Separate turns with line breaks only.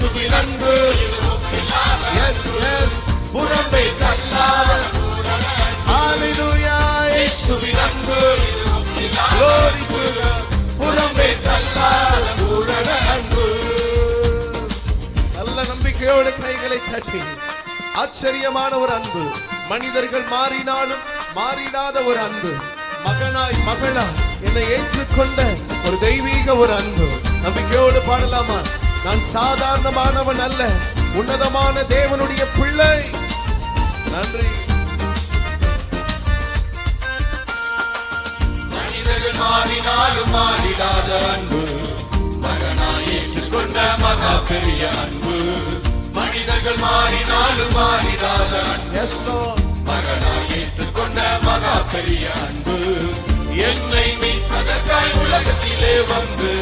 இயேசுவின் அன்பு S S புறம்பே தள்ளாத ஹalleluya இயேசுவின் அன்பு glory to God புறம்பே தள்ளாத பூரண அன்பு. நல்ல நம்பிக்கையோடு கைகளை தட்டி ஆச்சரியமான ஒரு அன்பு, மனிதர்கள் மாறினாலும் மாறிடாத ஒரு அன்பு, மகனாய் மகளாய் என்னை ஏற்றுக்கொண்ட ஒரு தெய்வீக ஒரு அன்பு. நம்பிக்கையோடு பாடலாமா? நான் சாதாரணமானவன் அல்ல, உன்னதமான தேவனுடைய பிள்ளை. நன்றி.
மனிதர்கள் மாறினாலும் மாறிடாத அன்பு, மகனாய் ஏற்றுக்கொண்ட மகா பெரிய அன்பு. மனிதர்கள் மாறினாலும் மாறிடாத அன்பு, மகனாய் ஏற்றுக்கொண்ட மகா பெரிய அன்பு. என்னை மீட்பதற்காய் உலகத்திலே வந்து